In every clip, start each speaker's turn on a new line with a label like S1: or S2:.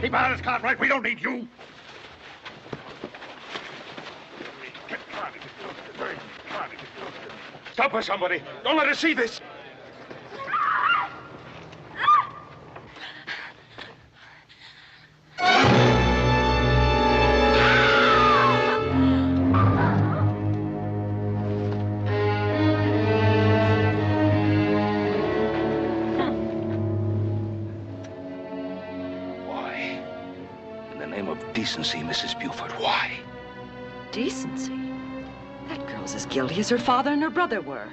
S1: Keep out of this cart, right? We don't need you. Stop her, somebody. Don't let her see this.
S2: Decency, Mrs. Buford. Why?
S3: Decency? That girl's as guilty as her father and her brother were.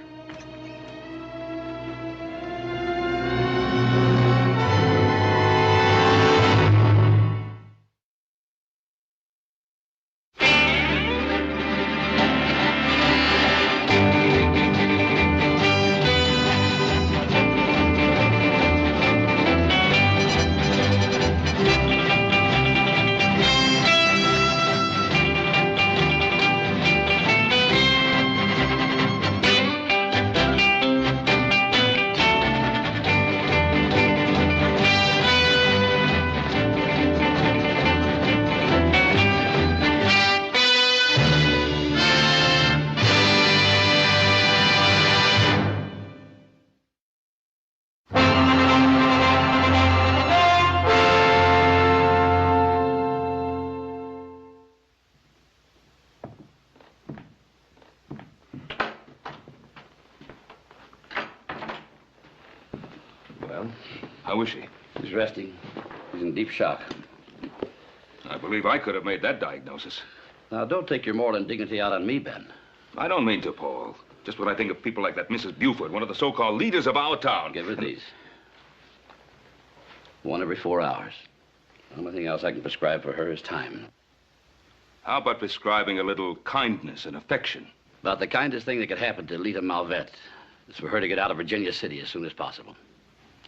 S2: How is she?
S4: He's resting. He's in deep shock.
S2: I believe I could have made that diagnosis.
S4: Now, don't take your moral indignity out on me, Ben.
S2: I don't mean to, Paul. Just when I think of people like that Mrs. Buford, one of the so-called leaders of our town.
S4: Give her these. One every 4 hours. The only thing else I can prescribe for her is time.
S2: How about prescribing a little kindness and affection?
S4: About the kindest thing that could happen to Lita Malvette is for her to get out of Virginia City as soon as possible.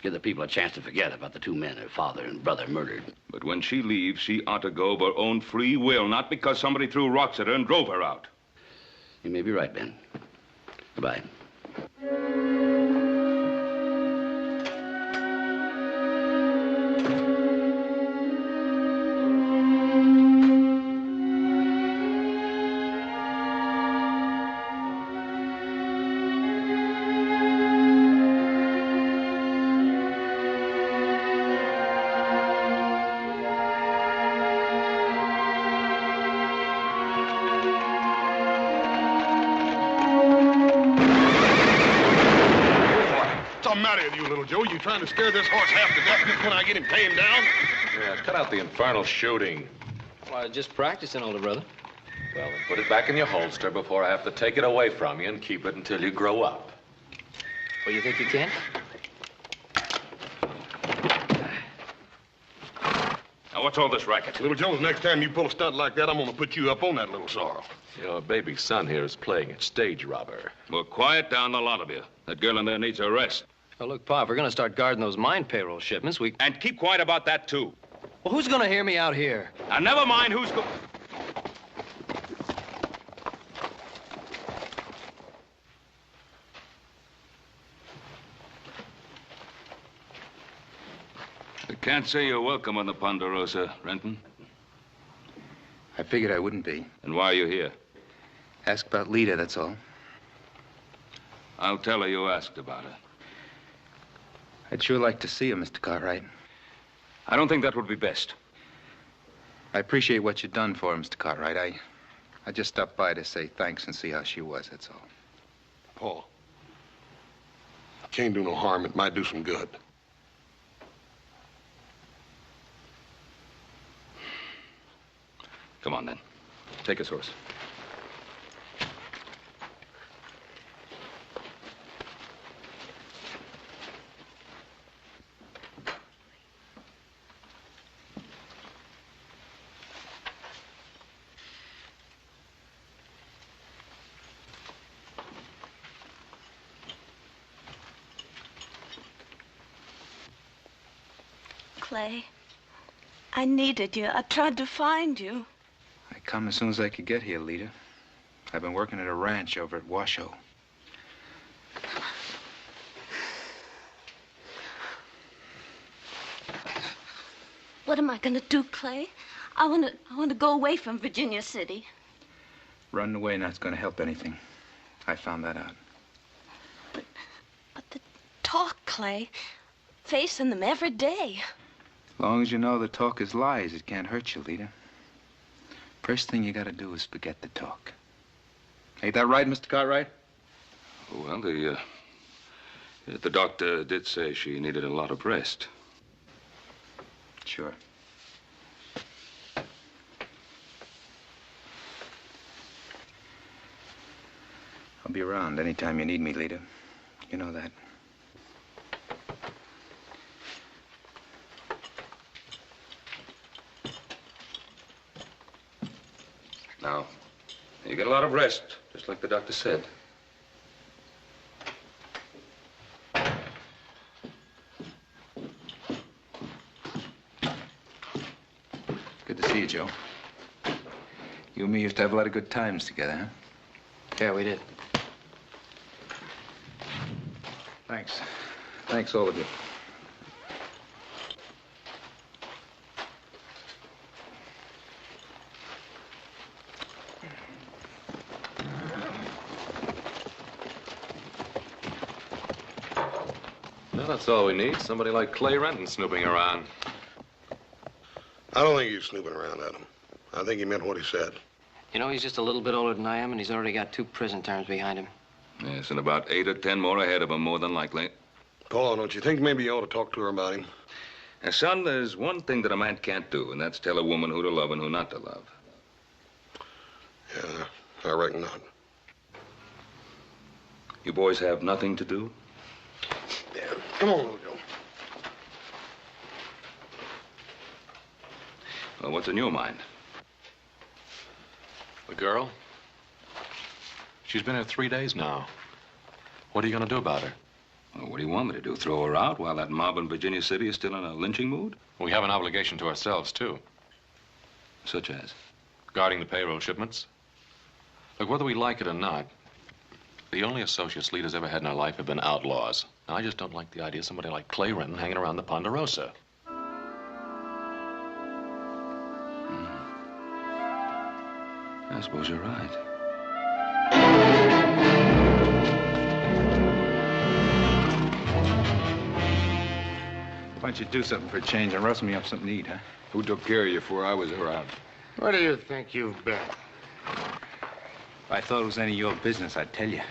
S4: Give the people a chance to forget about the two men, her father and brother, murdered.
S2: But when she leaves, she ought to go of her own free will, not because somebody threw rocks at her and drove her out.
S4: You may be right, Ben. Goodbye.
S1: Joe, you trying to scare this horse half to death just when I get him tamed down?
S5: Yeah, cut out the infernal shooting.
S6: Well, I was just practicing, older brother.
S5: Well, then put it back in your holster before I have to take it away from you and keep it until you grow up.
S6: Well, you think you can?
S2: Now, what's all this racket?
S1: Little Jones, next time you pull a stunt like that, I'm gonna put you up on that little sorrel.
S5: Your baby son here is playing at stage robber.
S2: Well, quiet down, the lot of you. That girl in there needs a rest.
S6: Oh, look, Pa, if we're going to start guarding those mine payroll shipments, we...
S2: And keep quiet about that, too.
S6: Well, who's going to hear me out here?
S2: Now, never mind who's I can't say you're welcome on the Ponderosa, Renton.
S7: I figured I wouldn't be.
S2: And why are you here?
S7: Ask about Lita, that's all.
S2: I'll tell her you asked about her.
S7: I'd sure like to see her, Mr. Cartwright.
S2: I don't think that would be best.
S7: I appreciate what you've done for her, Mr. Cartwright. I just stopped by to say thanks and see how she was, that's all.
S1: Paul, can't do no harm. It might do some good.
S2: Come on, then. Take his horse.
S8: Clay, I needed you. I tried to find you.
S7: I come as soon as I could get here, Lita. I've been working at a ranch over at Washoe.
S8: What am I going to do, Clay? I want to go away from Virginia City.
S7: Running away not's going to help anything. I found that out.
S8: But the talk, Clay. Facing them every day.
S7: As long as you know the talk is lies, it can't hurt you, Lita. First thing you got to do is forget the talk. Ain't that right, Mr. Cartwright?
S2: Well, the doctor did say she needed a lot of rest.
S7: Sure. I'll be around anytime you need me, Lita. You know that.
S2: Now, you get a lot of rest, just like the doctor said.
S7: Good to see you, Joe. You and me used to have a lot of good times together, huh?
S6: Yeah, we did.
S7: Thanks. Thanks, all of you.
S5: Well, that's all we need. Somebody like Clay Renton snooping around.
S1: I don't think he's snooping around, Adam. I think he meant what he said.
S6: You know, he's just a little bit older than I am, and he's already got 2 prison terms behind him.
S2: Yes, and about 8 or 10 more ahead of him, more than likely.
S1: Paul, don't you think maybe you ought to talk to her about him?
S2: And son, there's one thing that a man can't do, and that's tell a woman who to love and who not to love.
S1: Yeah, I reckon not.
S2: You boys have nothing to do?
S1: Yeah, come on, little Joe.
S2: Well, what's in your mind?
S5: The girl? She's been here 3 days now. What are you going to do about her?
S2: Well, what do you want me to do? Throw her out while that mob in Virginia City is still in a lynching mood?
S5: We have an obligation to ourselves, too.
S2: Such as?
S5: Guarding the payroll shipments. Look, whether we like it or not, the only associates Lita's ever had in her life have been outlaws. Now, I just don't like the idea of somebody like Clay Renton hanging around the Ponderosa.
S2: I suppose you're right.
S7: Why don't you do something for a change and rustle me up something to eat, huh?
S9: Who took care of you before I was around?
S10: Where do you think you've been?
S7: If I thought it was any of your business, I'd tell you.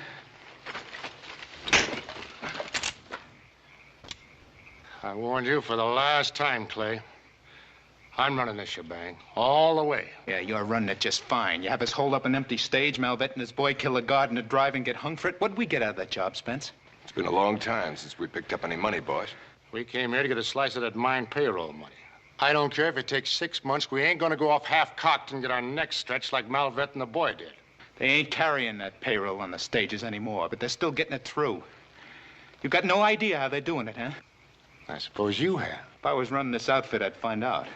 S10: I warned you for the last time, Clay. I'm running this shebang all the way.
S7: Yeah, you're running it just fine. You have us hold up an empty stage, Malvet and his boy kill a guard and a drive and get hung for it. What'd we get out of that job, Spence?
S9: It's been a long time since we picked up any money, boss.
S10: We came here to get a slice of that mine payroll money. I don't care if it takes 6 months. We ain't gonna go off half-cocked and get our necks stretched like Malvet and the boy did.
S7: They ain't carrying that payroll on the stages anymore, but they're still getting it through. You've got no idea how they're doing it, huh?
S10: I suppose you have.
S7: If I was running this outfit, I'd find out.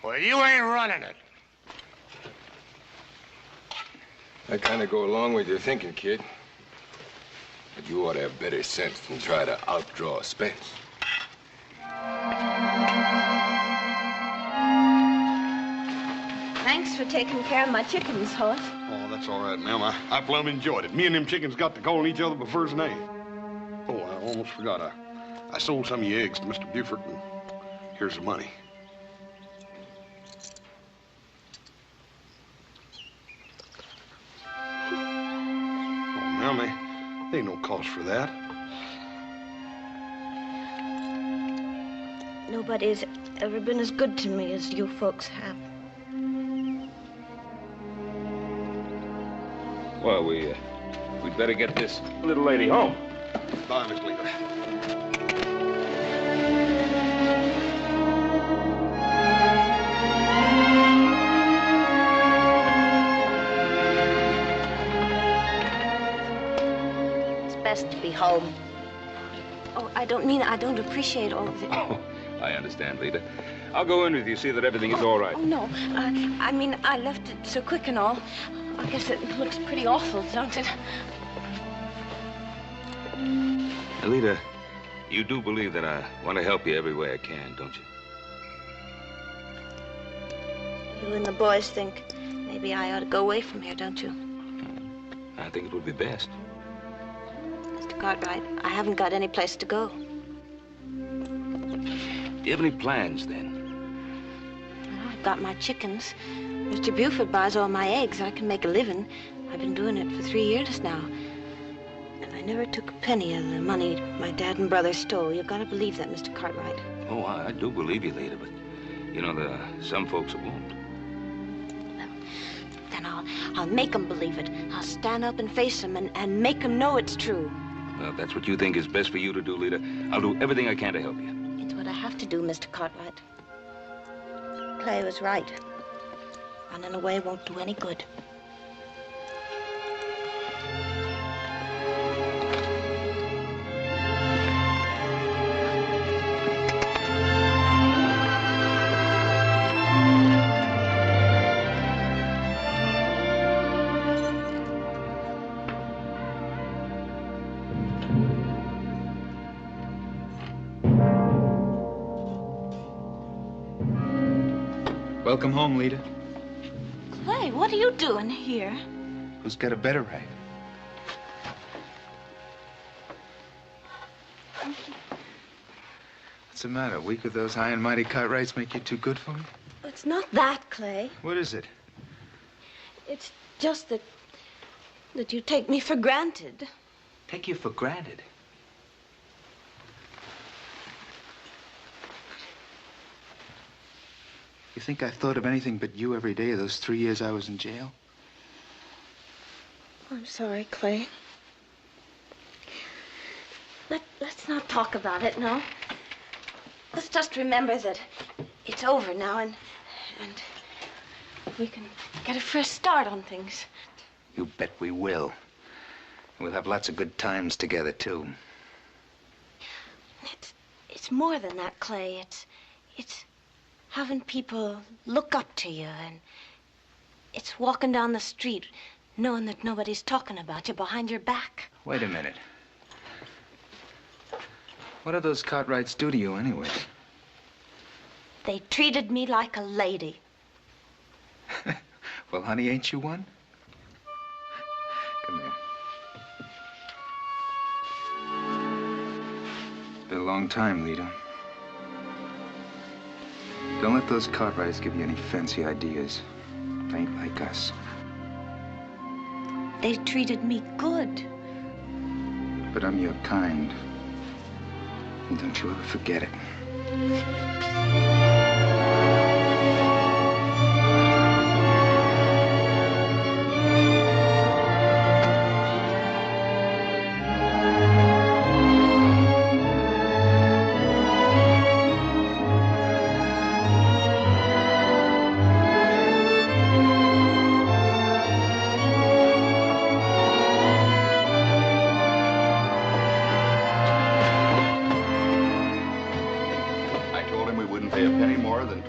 S10: Well, you ain't running it.
S9: I kind of go along with your thinking, kid. But you ought to have better sense than try to outdraw Spence.
S8: Thanks for taking care of my chickens, Hoss.
S1: Oh, that's all right, ma'am. I plumb enjoyed it. Me and them chickens got to calling each other by first name. Oh, I almost forgot. I sold some of your eggs to Mr. Buford, and here's the money. Oh, now, man, there ain't no cost for that.
S8: Nobody's ever been as good to me as you folks have.
S2: Well, we'd better get this little lady home.
S1: Bye, Miss Lita.
S8: It's best to be home. Oh, I don't mean I don't appreciate all of it.
S2: Oh, I understand, Lita. I'll go in with you, see that everything is all right.
S8: Oh, no. I mean, I left it so quick and all. I guess it looks pretty awful, don't it?
S2: Lita, You do believe that I want to help you every way I can, don't you?
S8: You and the boys think maybe I ought to go away from here, don't you?
S2: I think it would be best.
S8: Mr. Cartwright, I haven't got any place to go.
S2: Do you have any plans, then?
S8: Well, I've got my chickens. Mr. Buford buys all my eggs. I can make a living. I've been doing it for 3 years now. And I never took a penny of the money my dad and brother stole. You've got to believe that, Mr. Cartwright.
S2: Oh, I do believe you, Lita, but, you know, there are some folks that won't.
S8: Then I'll make them believe it. I'll stand up and face them and make them know it's true.
S2: Well, if that's what you think is best for you to do, Lita, I'll do everything I can to help you.
S8: It's what I have to do, Mr. Cartwright. Clay was right. Running away won't do any good.
S7: Welcome home, Lita.
S8: Clay, what are you doing here?
S7: Who's got a better right? What's the matter? Weak of those high and mighty Cartwrights make you too good for me?
S8: It's not that, Clay.
S7: What is it?
S8: It's just that you take me for granted.
S7: Take you for granted. You think I thought of anything but you every day of those 3 years I was in jail?
S8: I'm sorry, Clay. Let's not talk about it, no. Let's just remember that it's over now and we can get a fresh start on things.
S7: You bet we will. And we'll have lots of good times together, too.
S8: It's more than that, Clay. It's having people look up to you, and it's walking down the street knowing that nobody's talking about you behind your back.
S7: Wait a minute. What do those Cartwrights do to you anyway?
S8: They treated me like a lady.
S7: Well, honey, ain't you one? Come here. It's been a long time, Lita. Don't let those Cartwrights give you any fancy ideas. They ain't like us.
S8: They treated me good.
S7: But I'm your kind. And don't you ever forget it.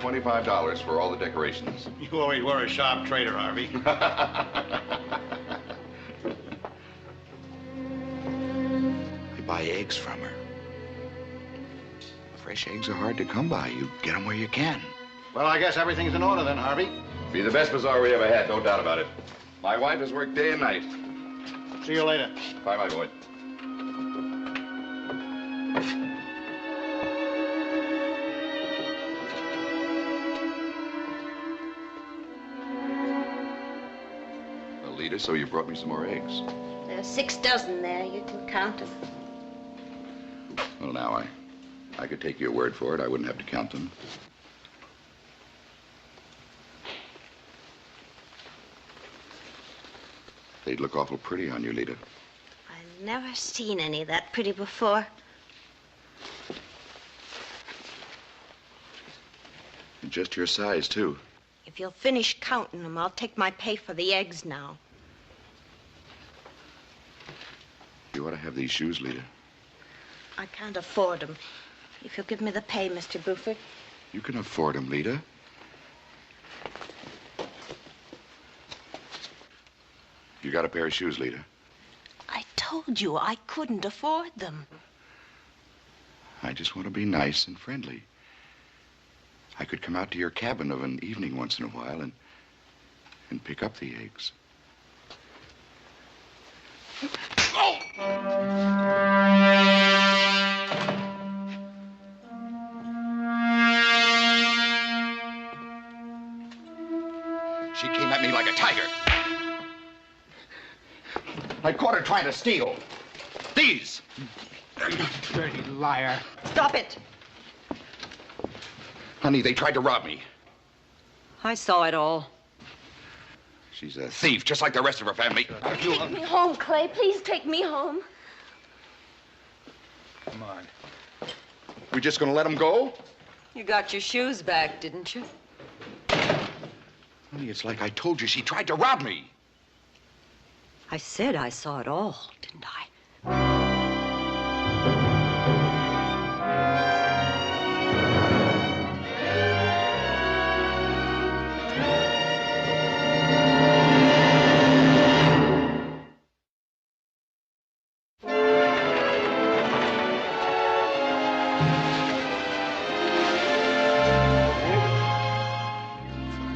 S1: $25 for all the decorations.
S10: You always were a sharp trader, Harvey.
S1: I buy eggs from her. Fresh eggs are hard to come by. You get them where you can.
S10: Well, I guess everything's in order then, Harvey.
S1: Be the best bazaar we ever had, no doubt about it. My wife has worked day and night.
S10: See you later.
S1: Bye, my boy. So you brought me some more eggs.
S8: There's 6 dozen there. You can count them.
S1: Well, now, I could take your word for it. I wouldn't have to count them. They'd look awful pretty on you, Lita.
S8: I've never seen any that pretty before.
S1: And just your size, too.
S8: If you'll finish counting them, I'll take my pay for the eggs now.
S1: You ought to have these shoes, Lita.
S8: I can't afford them. If you'll give me the pay, Mr. Buford.
S1: You can afford them, Lita. You got a pair of shoes, Lita?
S8: I told you I couldn't afford them.
S11: I just want to be nice and friendly. I could come out to your cabin of an evening once in a while and pick up the eggs.
S1: Oh!
S11: She came at me like a tiger. I caught her trying to steal. These.
S7: Dirty liar.
S3: Stop it.
S11: Honey, they tried to rob me.
S3: I saw it all.
S11: She's a thief, just like the rest of her family.
S8: Take me home, Clay. Please take me home.
S7: Come on.
S11: We just gonna let them go?
S3: You got your shoes back, didn't you?
S11: Honey, it's like I told you. She tried to rob me.
S3: I said I saw it all, didn't I?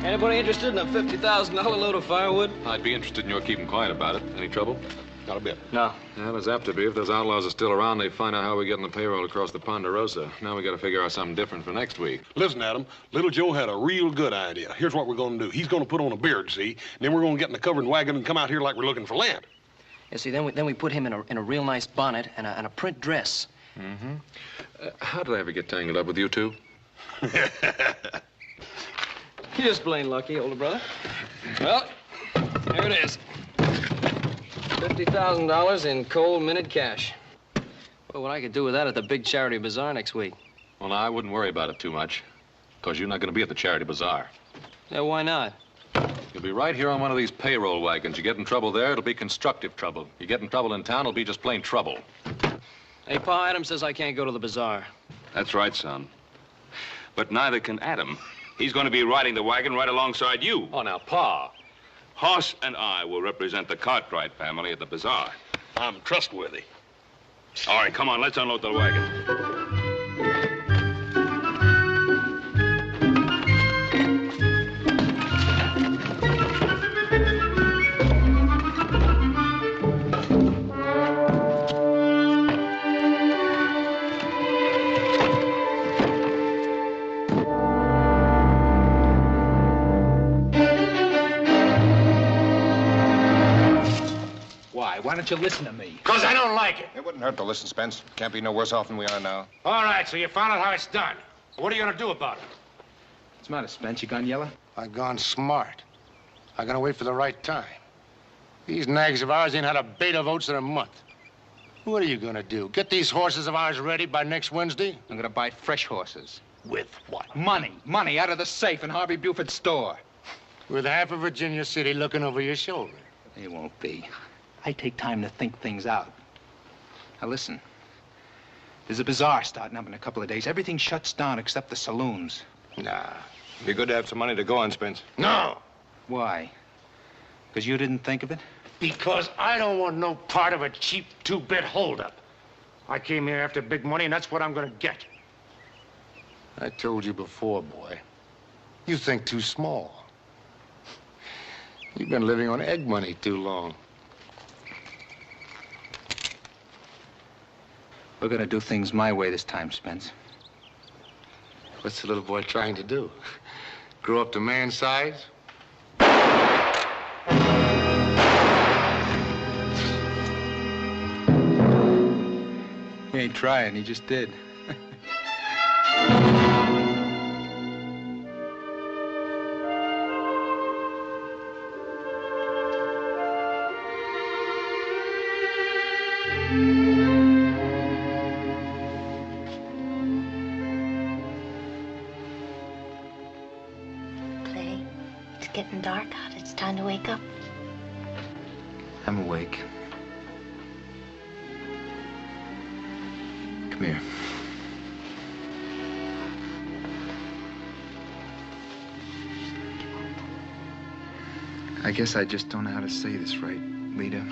S6: Anybody interested in a $50,000 load of firewood?
S5: I'd be interested in your keeping quiet about it. Any trouble?
S1: Not a bit.
S6: No.
S5: Yeah, there's apt to be. If those outlaws are still around, they find out how we're getting the payroll across the Ponderosa. Now we got to figure out something different for next week.
S1: Listen, Adam, Little Joe had a real good idea. Here's what we're going to do. He's going to put on a beard, see? And then we're going to get in the covered wagon and come out here like we're looking for land.
S6: Yeah, see, then we put him in a real nice bonnet and a print dress.
S5: Mm-hmm. How did I ever get tangled up with you two?
S6: You're just plain lucky, older brother. Well, here it is. $50,000 in cold minute cash. Well, what I could do with that at the big charity bazaar next week.
S5: Well, now, I wouldn't worry about it too much, because you're not going to be at the charity bazaar.
S6: Yeah, why not?
S5: You'll be right here on one of these payroll wagons. You get in trouble there, it'll be constructive trouble. You get in trouble in town, it'll be just plain trouble.
S6: Hey, Pa, Adam says I can't go to the bazaar.
S2: That's right, son. But neither can Adam. He's going to be riding the wagon right alongside you.
S5: Oh, now, Pa.
S2: Hoss and I will represent the Cartwright family at the bazaar.
S1: I'm trustworthy.
S2: All right, come on, let's unload the wagon.
S7: Why don't you listen to me?
S10: Because I don't like it.
S9: It wouldn't hurt to listen, Spence. Can't be no worse off than we are now.
S10: All right, so you found out how it's done. What are you gonna do about it?
S7: What's the matter, Spence? You gone yellow?
S10: I gone smart. I gotta wait for the right time. These nags of ours ain't had a bait of oats in a month. What are you gonna do? Get these horses of ours ready by next Wednesday?
S7: I'm gonna buy fresh horses.
S10: With what?
S7: Money out of the safe in Harvey Buford's store.
S10: With half of Virginia City looking over your shoulder.
S7: It won't be. I take time to think things out. Now listen, there's a bazaar starting up in a couple of days. Everything shuts down except the saloons.
S9: Nah. Be good to have some money to go on, Spence.
S10: No,
S7: Why? Because you didn't think of it?
S10: because I don't want no part of a cheap two-bit holdup. I came here after big money, and that's what I'm gonna get. I told you before, boy. You think too small. You've been living on egg money too long.
S7: We're gonna do things my way this time, Spence.
S10: What's the little boy trying to do? Grow up to man size?
S7: He ain't trying, he just did.
S8: Clay, it's getting dark out. It's time to wake up.
S7: I'm awake. Come here. I guess I just don't know how to say this right, Lita.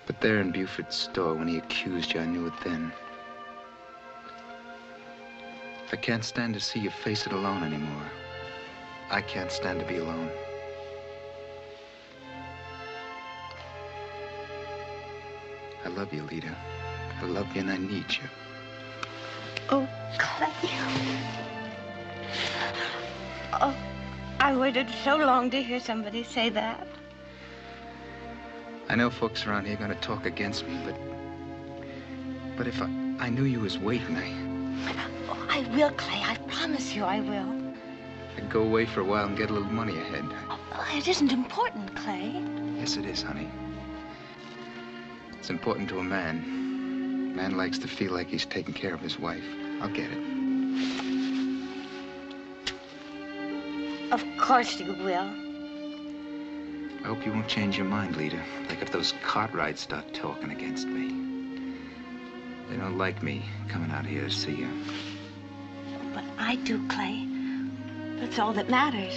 S7: But there in Buford's store, when he accused you, I knew it then. I can't stand to see you face it alone anymore. I can't stand to be alone. I love you, Lita. I love you and I need you.
S8: Oh, Clay. Oh, I waited so long to hear somebody say that.
S7: I know folks around here are going to talk against me, but if I knew you was waiting,
S8: Oh, I will, Clay. I promise you I will.
S7: I'd go away for a while and get a little money ahead.
S8: Oh, it isn't important, Clay.
S7: Yes, it is, honey. It's important to a man. A man likes to feel like he's taking care of his wife. I'll get it.
S8: Of course you will.
S7: I hope you won't change your mind, Lita. Like if those Cartwrights start talking against me. They don't like me coming out here to see you.
S8: But I do, Clay. That's all that matters.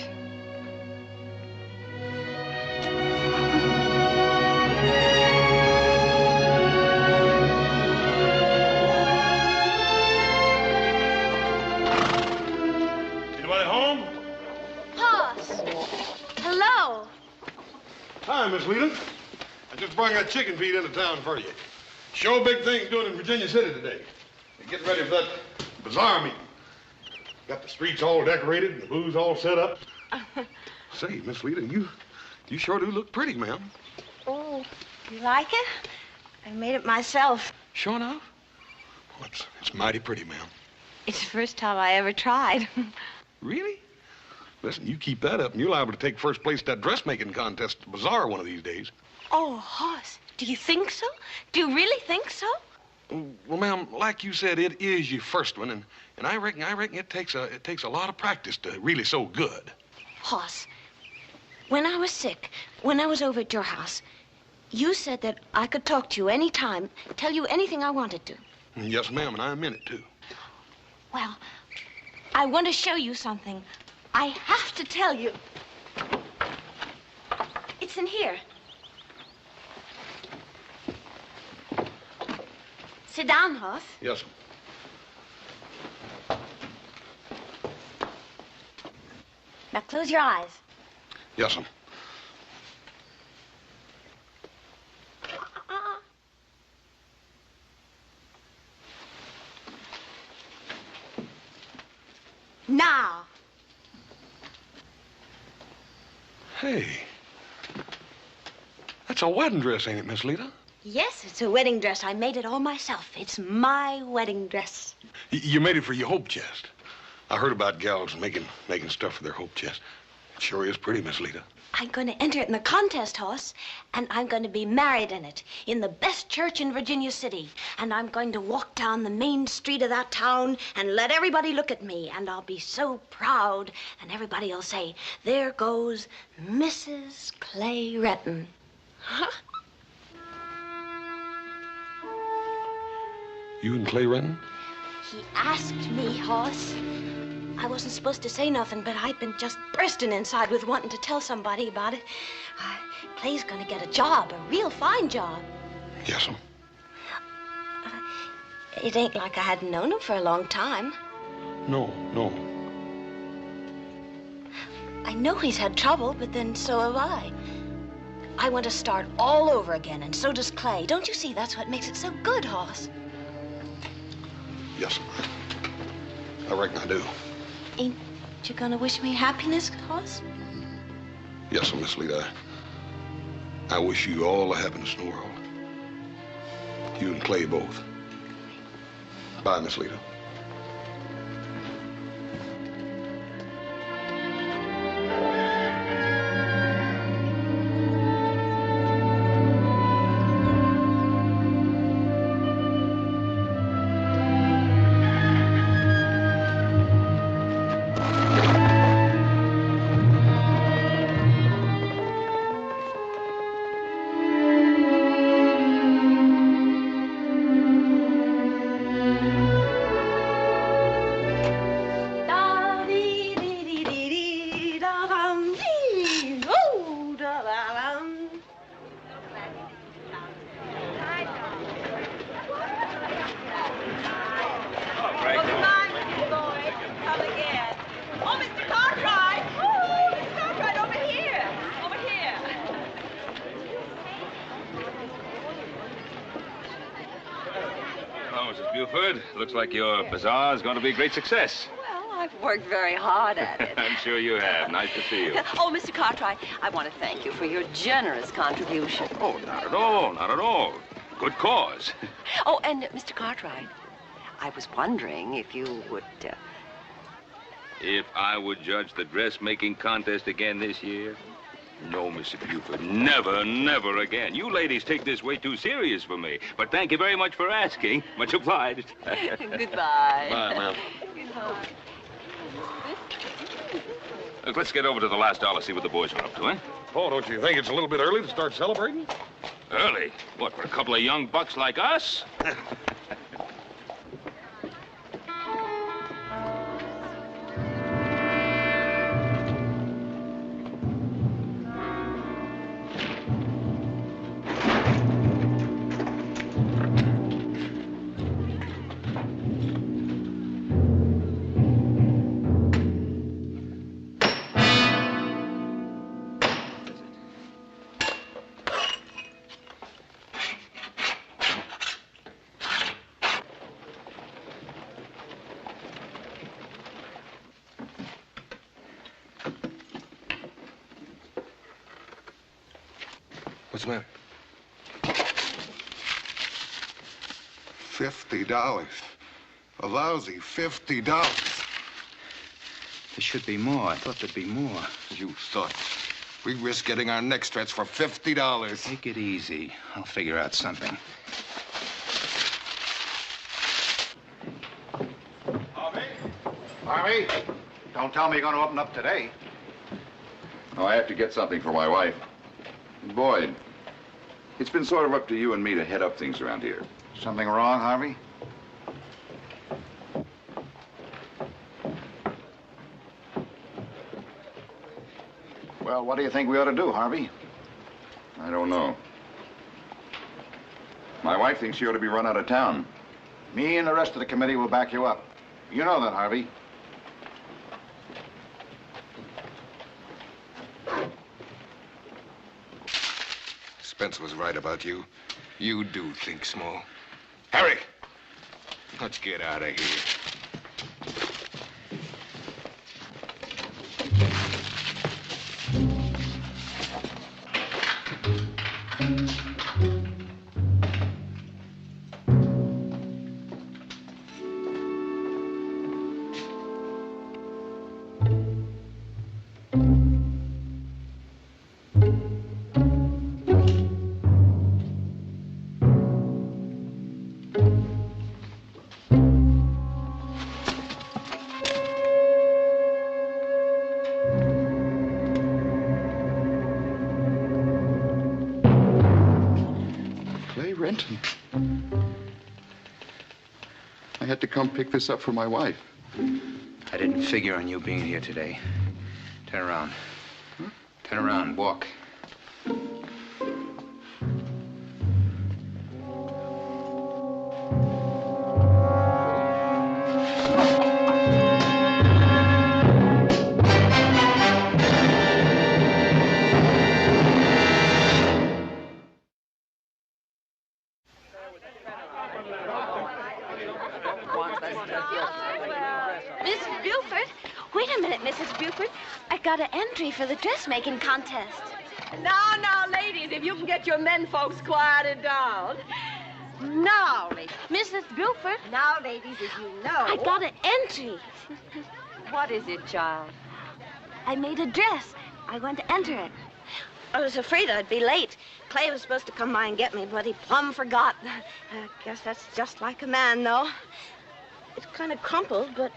S1: Anybody home?
S8: Hoss! Hello!
S1: Hi, Miss Lita. I just brought that chicken feed into town for you. Show big things doing in Virginia City today. They're getting ready for that bazaar meeting. Got the streets all decorated and the booze all set up. Say, Miss Lita, you sure do look pretty, ma'am.
S8: Oh, you like it? I made it myself.
S1: Sure enough? Well, it's mighty pretty, ma'am.
S8: It's the first time I ever tried.
S1: Really? Listen, you keep that up and you're liable to take first place at that dressmaking contest at the bazaar one of these days.
S8: Oh, Hoss, do you think so? Do you really think so?
S1: Well, ma'am, like you said, it is your first one, and I reckon it takes a lot of practice to really so good.
S8: Hoss, when I was sick, when I was over at your house, you said that I could talk to you any time, tell you anything I wanted to.
S1: Yes, ma'am, and I meant it, too.
S8: Well, I want to show you something. I have to tell you. It's in here. Sit down, Hoss.
S1: Yes, ma'am.
S8: Now close your eyes.
S1: Yes, ma'am.
S8: Now.
S1: Hey. That's a wedding dress, ain't it, Miss Lita?
S8: Yes, it's a wedding dress. I made it all myself. It's my wedding dress.
S1: You made it for your hope chest. I heard about gals making stuff for their hope chest. It sure is pretty, Miss Lita.
S8: I'm going to enter it in the contest, Hoss, and I'm going to be married in it, in the best church in Virginia City. And I'm going to walk down the main street of that town and let everybody look at me. And I'll be so proud, and everybody will say, there goes Mrs. Clay Retton. Huh?
S1: You and Clay Renton?
S8: He asked me, Hoss. I wasn't supposed to say nothing, but I'd been just bursting inside with wanting to tell somebody about it. Clay's gonna get a job, a real fine job.
S1: Yes, ma'am.
S8: It ain't like I hadn't known him for a long time.
S1: No.
S8: I know he's had trouble, but then so have I. I want to start all over again, and so does Clay. Don't you see? That's what makes it so good, Hoss.
S1: Yes, ma'am. I reckon I do.
S8: Ain't you gonna wish me happiness, Hoss?
S1: Yes, Miss Lita. I wish you all the happiness in the world. You and Clay both. Bye, Miss Lita.
S2: Well, Mrs. Buford, looks like your bazaar is going to be a great success.
S3: Well, I've worked very hard at it.
S2: I'm sure you have. Nice to see you.
S3: Oh, Mr. Cartwright, I want to thank you for your generous contribution.
S2: Oh, not at all, not at all. Good cause.
S3: Oh, and Mr. Cartwright, I was wondering if you would...
S2: If I would judge the dressmaking contest again this year? No, Mrs. Buford, never, never again. You ladies take this way too serious for me. But thank you very much for asking. Much obliged.
S3: Goodbye.
S5: Bye, ma'am.
S3: Goodbye.
S2: Look, let's get over to the last dollar, see what the boys are up to, eh?
S1: Oh, don't you think it's a little bit early to start celebrating?
S2: Early? What, for a couple of young bucks like us?
S9: What's the matter?
S11: $50. A lousy $50.
S7: There should be more. I thought there'd be more.
S9: You thought. We risk getting our necks stretched for $50.
S7: Take it easy. I'll figure out something.
S10: Harvey, don't tell me you're going to open up today.
S11: Oh, I have to get something for my wife. Boyd, it's been sort of up to you and me to head up things around here.
S10: Something wrong, Harvey? Well, what do you think we ought to do, Harvey?
S11: I don't know. My wife thinks she ought to be run out of town.
S10: Me and the rest of the committee will back you up. You know that, Harvey.
S9: Spence was right about you. You do think small. Harry, let's get out of here.
S11: I had to come pick this up for my wife.
S7: I didn't figure on you being here today. Turn around. Turn around. Walk.
S8: Mrs. Buford? Wait a minute, Mrs. Buford. I got an entry for the dressmaking contest.
S3: Now, ladies, if you can get your men folks quieted down. Now, ladies.
S8: Mrs. Buford?
S3: Now, ladies, as you know.
S8: I got an entry.
S3: What is it, child?
S8: I made a dress. I want to enter it. I was afraid I'd be late. Clay was supposed to come by and get me, but he plumb forgot. I guess that's just like a man, though. It's kind of crumpled, but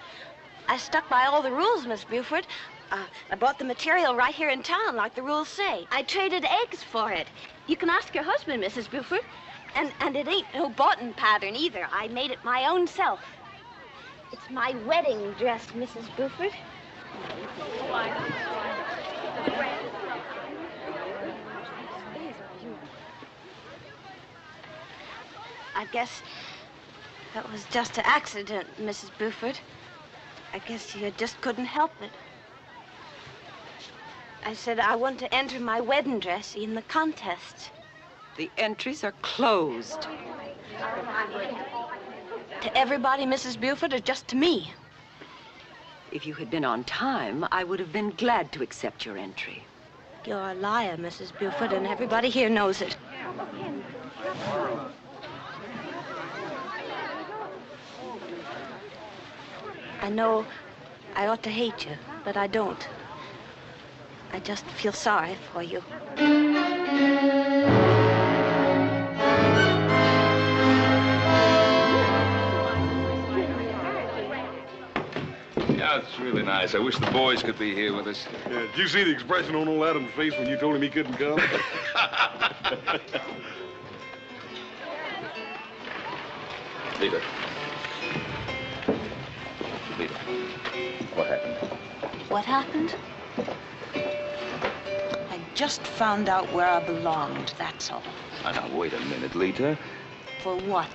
S8: I stuck by all the rules, Miss Buford. I bought the material right here in town, like the rules say. I traded eggs for it. You can ask your husband, Mrs. Buford. And it ain't no boughten pattern, either. I made it my own self. It's my wedding dress, Mrs. Buford. I guess that was just an accident, Mrs. Buford. I guess you just couldn't help it. I said I want to enter my wedding dress in the contest.
S3: The entries are closed.
S8: To everybody, Mrs. Buford, or just to me?
S3: If you had been on time, I would have been glad to accept your entry.
S8: You're a liar, Mrs. Buford, and everybody here knows it. I know I ought to hate you, but I don't. I just feel sorry for you.
S2: Yeah, it's really nice. I wish the boys could be here with us.
S1: Yeah, did you see the expression on old Adam's face when you told him he couldn't come?
S2: Lita. Lita, what happened?
S8: What happened? I just found out where I belonged, that's all.
S2: Now, wait a minute, Lita.
S8: For what?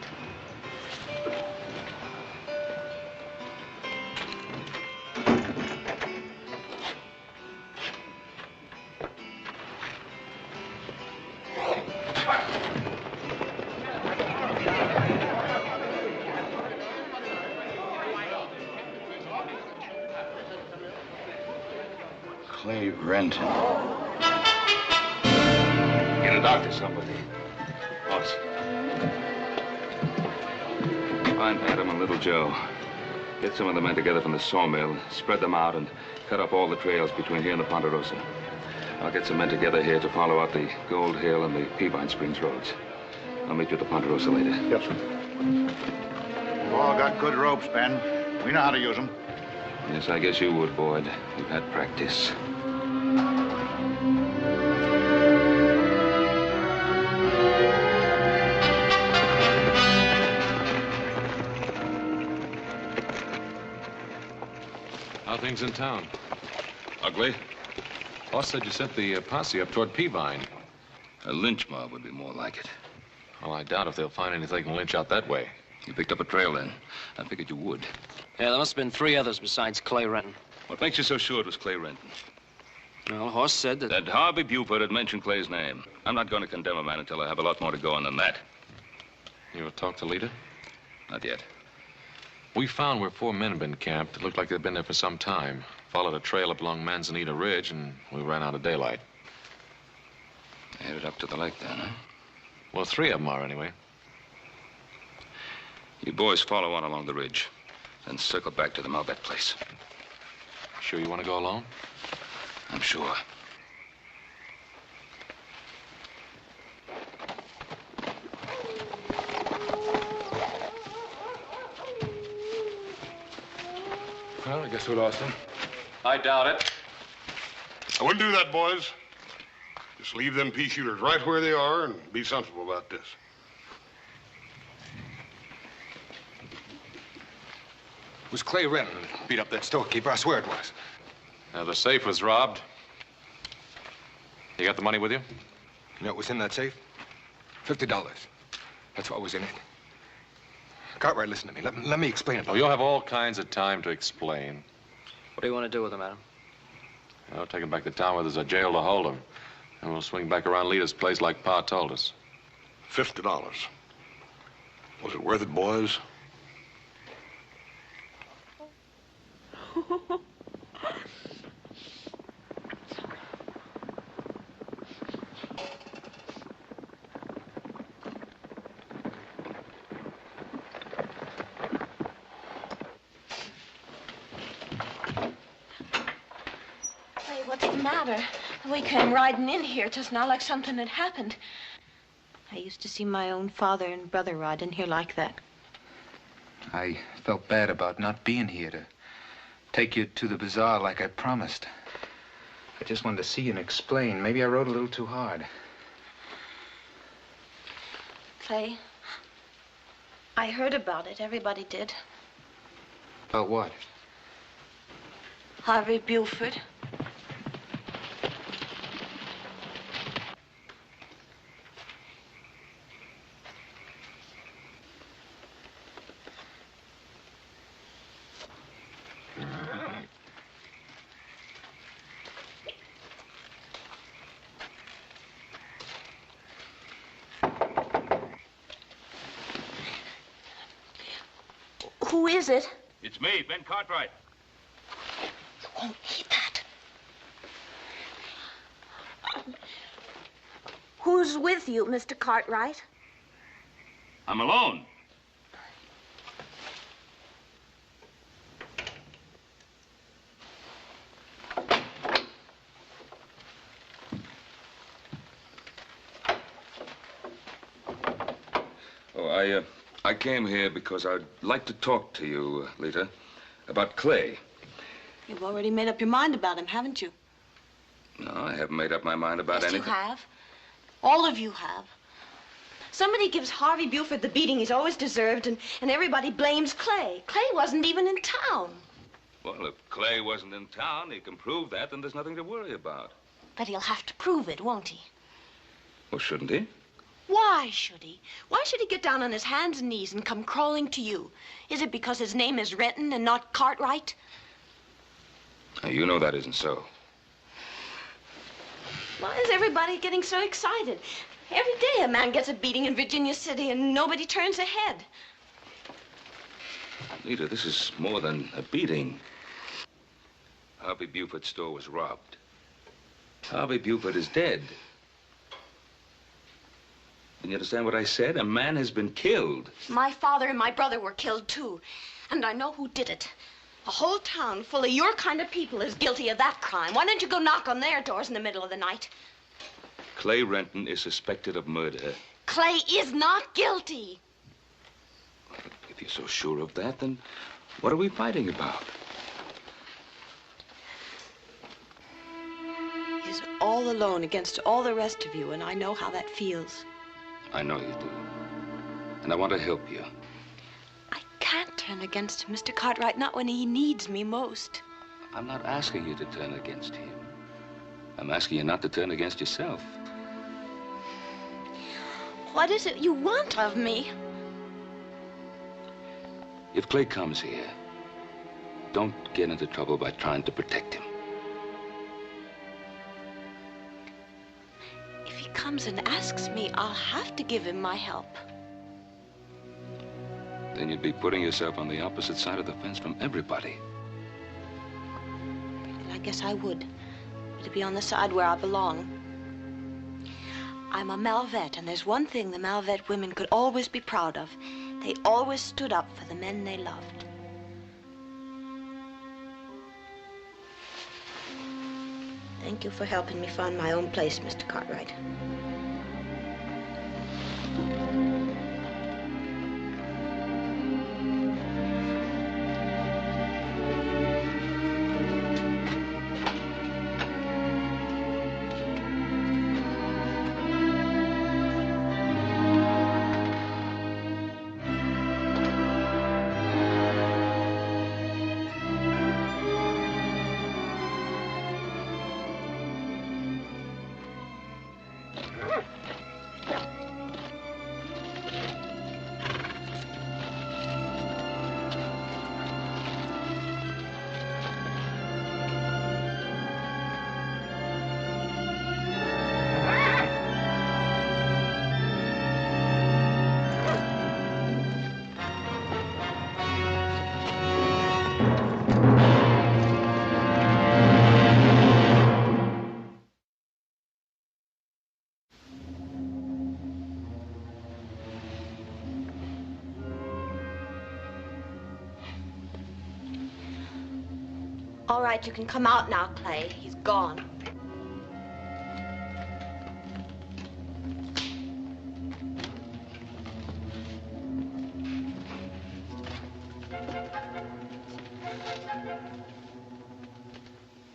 S11: Clay Renton.
S2: Get a doctor, somebody. Boss. Find Adam and Little Joe. Get some of the men together from the sawmill, spread them out, and cut up all the trails between here and the Ponderosa. I'll get some men together here to follow out the Gold Hill and the Peavine Springs roads. I'll meet you at the Ponderosa later.
S1: Yes, sir.
S12: You all got good ropes, Ben. We know how to use them.
S2: Yes, I guess you would, Boyd. You've had practice.
S5: How are things in town?
S2: Ugly?
S5: Boss said you sent the posse up toward Peavine.
S2: A lynch mob would be more like it.
S5: Well, I doubt if they'll find anything to lynch out that way.
S2: You picked up a trail then. I figured you would.
S6: Yeah, there must have been 3 others besides Clay Renton.
S2: What makes you so sure it was Clay Renton?
S6: Well, Horst said that...
S2: That Harvey Buford had mentioned Clay's name. I'm not going to condemn a man until I have a lot more to go on than that.
S5: You ever talked to Lita?
S2: Not yet.
S5: We found where 4 men had been camped. It looked like they'd been there for some time. Followed a trail up along Manzanita Ridge, and we ran out of daylight.
S2: Headed up to the lake then, huh?
S5: Well, 3 of them are, anyway.
S2: You boys follow on along the ridge, then circle back to the Malvet place.
S5: Sure you want to go alone?
S2: I'm sure.
S9: Well, I guess we lost him.
S5: I doubt it.
S1: I wouldn't do that, boys. Just leave them pea shooters right where they are and be sensible about this.
S9: It was Clay Renton that beat up that storekeeper. I swear it was.
S5: The safe was robbed. You got the money with you?
S9: You know what was in that safe? $50. That's what was in it. Cartwright, listen to me. Let me explain it.
S5: Oh, you'll have all kinds of time to explain.
S6: What do you want to do with him, Adam?
S5: I'll take him back to town where there's a jail to hold him. And we'll swing back around Lita's place like Pa told us.
S1: $50. Was it worth it, boys?
S8: Hey, what's the matter? We came riding in here just now like something had happened. I used to see my own father and brother ride in here like that.
S7: I felt bad about not being here to take you to the bazaar like I promised. I just wanted to see you and explain. Maybe I rode a little too hard.
S8: Clay, I heard about it. Everybody did.
S7: About what?
S8: Harvey Buford. Who is it?
S2: It's me, Ben Cartwright.
S8: You won't eat that. Who's with you, Mr. Cartwright?
S2: I'm alone. Oh, I came here because I'd like to talk to you, Lita, about Clay.
S8: You've already made up your mind about him, haven't you?
S2: No, I haven't made up my mind about anything.
S8: Yes, you have. All of you have. Somebody gives Harvey Buford the beating he's always deserved, and everybody blames Clay. Clay wasn't even in town.
S2: Well, if Clay wasn't in town, he can prove that, then there's nothing to worry about.
S8: But he'll have to prove it, won't he?
S2: Well, shouldn't he?
S8: Why should he? Why should he get down on his hands and knees and come crawling to you? Is it because his name is Renton and not Cartwright?
S2: Now, you know that isn't so.
S8: Why is everybody getting so excited? Every day a man gets a beating in Virginia City and nobody turns a head.
S2: Lita, this is more than a beating. Harvey Buford's store was robbed. Harvey Buford is dead. Can you understand what I said? A man has been killed.
S8: My father and my brother were killed, too. And I know who did it. A whole town full of your kind of people is guilty of that crime. Why don't you go knock on their doors in the middle of the night?
S2: Clay Renton is suspected of murder.
S8: Clay is not guilty.
S2: If you're so sure of that, then what are we fighting about?
S8: He's all alone against all the rest of you, and I know how that feels.
S2: I know you do. And I want to help you.
S8: I can't turn against Mr. Cartwright, not when he needs me most.
S2: I'm not asking you to turn against him. I'm asking you not to turn against yourself.
S8: What is it you want of me?
S2: If Clay comes here, don't get into trouble by trying to protect him.
S8: If he comes and asks me, I'll have to give him my help.
S2: Then you'd be putting yourself on the opposite side of the fence from everybody.
S8: Well, I guess I would. To be on the side where I belong. I'm a Malvette, and there's one thing the Malvette women could always be proud of. They always stood up for the men they loved. Thank you for helping me find my own place, Mr. Cartwright. All right, you can come out now, Clay. He's gone.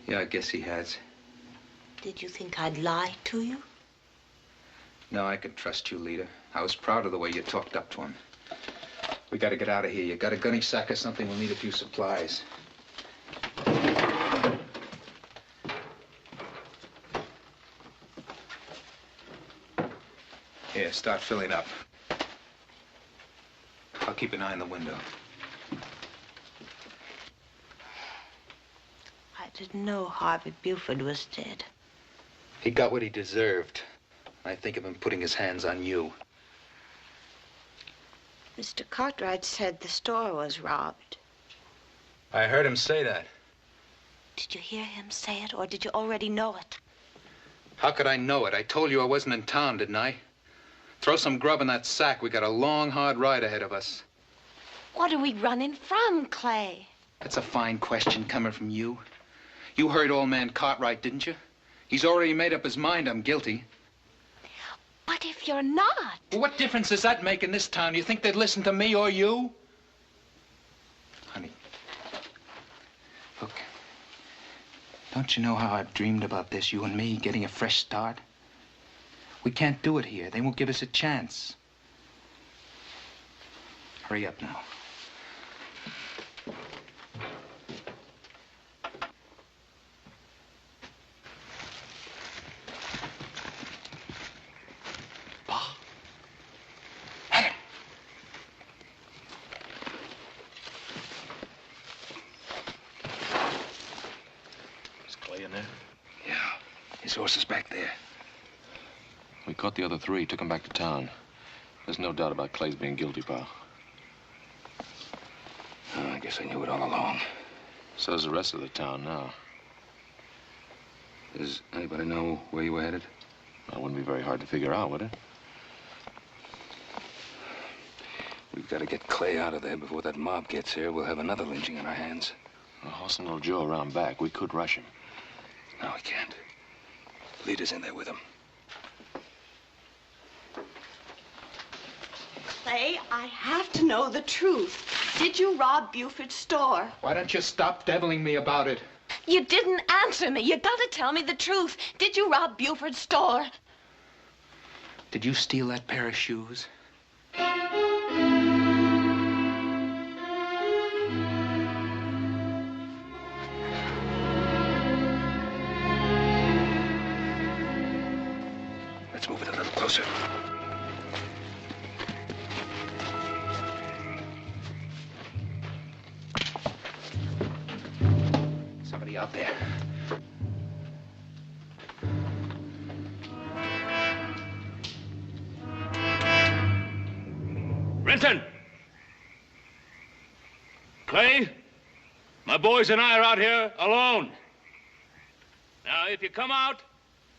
S7: Yeah, I guess he has.
S8: Did you think I'd lie to you?
S7: No, I can trust you, Lita. I was proud of the way you talked up to him. We gotta get out of here. You got a gunny sack or something? We'll need a few supplies. Here, start filling up. I'll keep an eye on the window.
S8: I didn't know Harvey Buford was dead.
S7: He got what he deserved. I think of him putting his hands on you.
S8: Mr. Cartwright said the store was robbed.
S7: I heard him say that.
S8: Did you hear him say it, or did you already know it?
S7: How could I know it? I told you I wasn't in town, didn't I? Throw some grub in that sack. We got a long, hard ride ahead of us.
S8: What are we running from, Clay?
S7: That's a fine question coming from you. You heard old man Cartwright, didn't you? He's already made up his mind I'm guilty.
S8: What if you're not?
S7: Well, what difference does that make in this town? You think they'd listen to me or you? Honey, look. Don't you know how I've dreamed about this, you and me, getting a fresh start? We can't do it here. They won't give us a chance. Hurry up now. His horse is back there.
S5: We caught the other three, took them back to town. There's no doubt about Clay's being guilty, pal.
S4: Oh, I guess I knew it all along.
S5: So's the rest of the town now.
S4: Does anybody know where you were headed?
S5: That wouldn't be very hard to figure out, would it?
S4: We've got to get Clay out of there before that mob gets here. We'll have another lynching on our hands.
S5: Well, hossing old Joe around back, we could rush him.
S4: No, we can't. Leader's in there with him.
S3: Clay, I have to know the truth. Did you rob Buford's store?
S7: Why don't you stop deviling me about it?
S3: You didn't answer me. You gotta tell me the truth. Did you rob Buford's store?
S7: Did you steal that pair of shoes?
S4: Let's move it a little closer.
S7: Somebody out there.
S2: Renton! Clay, my boys and I are out here alone. Now, if you come out,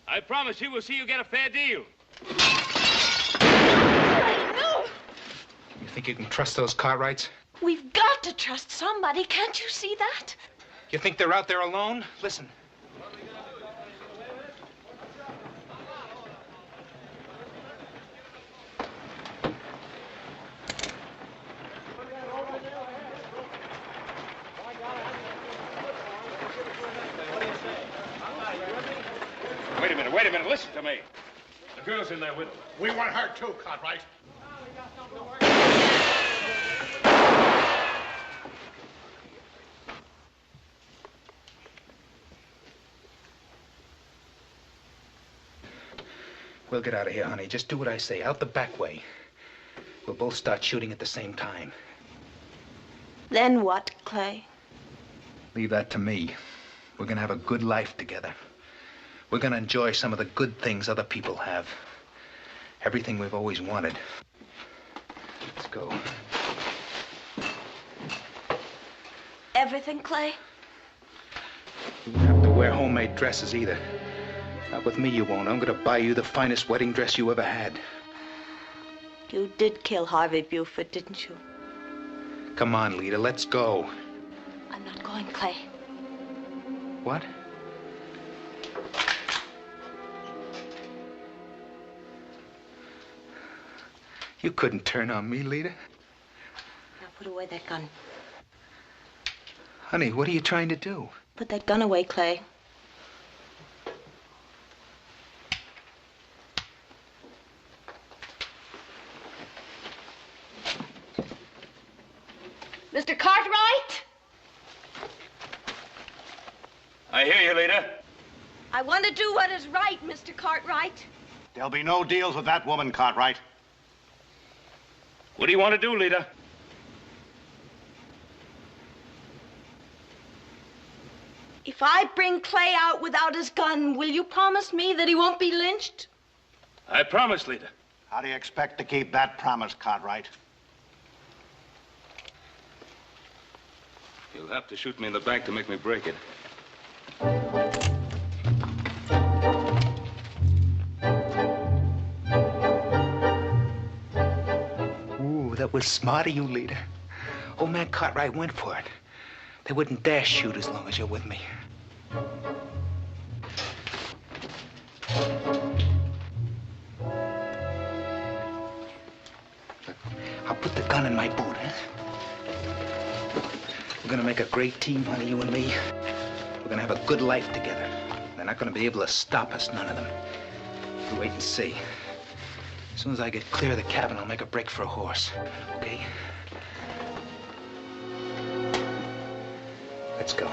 S2: I promise you we'll see you get a fair deal.
S3: No!
S7: You think you can trust those Cartwrights?
S3: We've got to trust somebody. Can't you see that?
S7: You think they're out there alone? Listen.
S2: Wait a minute, listen to me. The girl's in there with him.
S12: We want her too, Cartwright.
S7: We'll get out of here, honey. Just do what I say. Out the back way. We'll both start shooting at the same time.
S8: Then what, Clay?
S7: Leave that to me. We're gonna have a good life together. We're gonna enjoy some of the good things other people have. Everything we've always wanted. Let's go.
S8: Everything, Clay?
S7: You won't have to wear homemade dresses either. Not with me, you won't. I'm gonna buy you the finest wedding dress you ever had.
S8: You did kill Harvey Buford, didn't you?
S7: Come on, Lita, let's go.
S8: I'm not going, Clay.
S7: What? You couldn't turn on me, Lita.
S8: Now put away that gun.
S7: Honey, what are you trying to do?
S8: Put that gun away, Clay.
S3: Mr. Cartwright?
S2: I hear you, Lita.
S3: I want to do what is right, Mr. Cartwright.
S12: There'll be no deals with that woman, Cartwright.
S2: What do you want to do, Lita?
S3: If I bring Clay out without his gun, will you promise me that he won't be lynched?
S2: I promise, Lita.
S12: How do you expect to keep that promise, Cartwright?
S2: You'll have to shoot me in the back to make me break it.
S7: Ooh, that was smart of you, leader. Old man Cartwright went for it. They wouldn't dare shoot as long as you're with me. I'll put the gun in my boot, huh? We're gonna make a great team, honey, you and me. We're gonna have a good life together. They're not gonna be able to stop us, none of them. You wait and see. As soon as I get clear of the cabin, I'll make a break for a horse, okay? Let's go.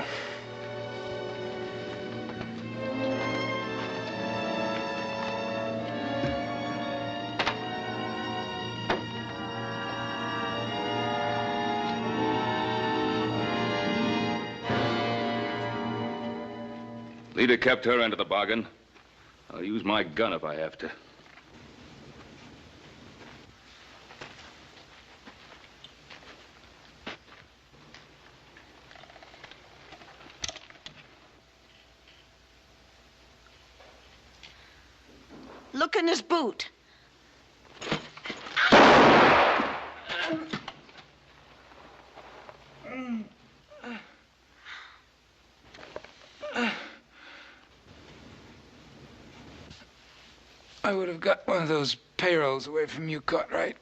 S2: Leader kept her end of the bargain. I'll use my gun if I have to.
S8: Look in his boot.
S7: I would have got one of those payrolls away from you, Cartwright.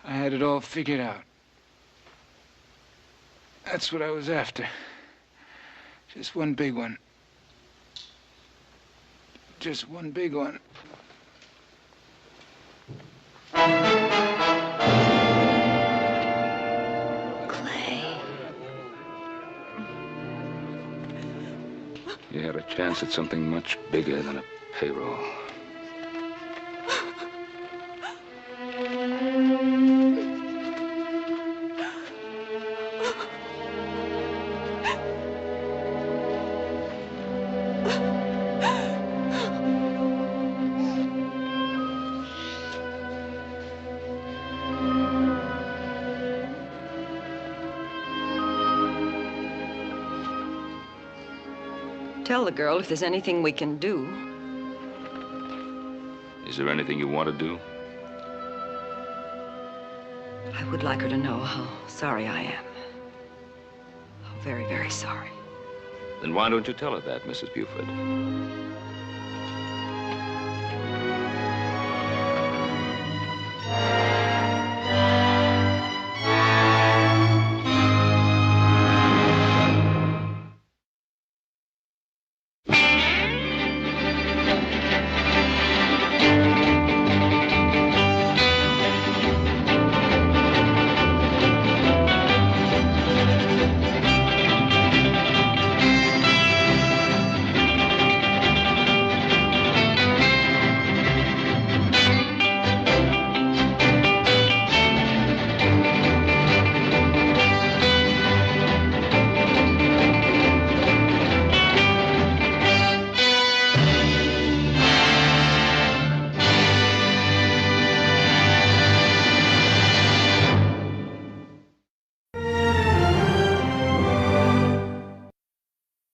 S7: I had it all figured out. That's what I was after. Just one big one. Just one big one.
S8: Clay.
S2: You had a chance at something much bigger than a payroll.
S3: Tell the girl if there's anything we can do.
S2: Is there anything you want to do?
S3: I would like her to know how sorry I am. How very, very sorry.
S2: Then why don't you tell her that, Mrs. Buford?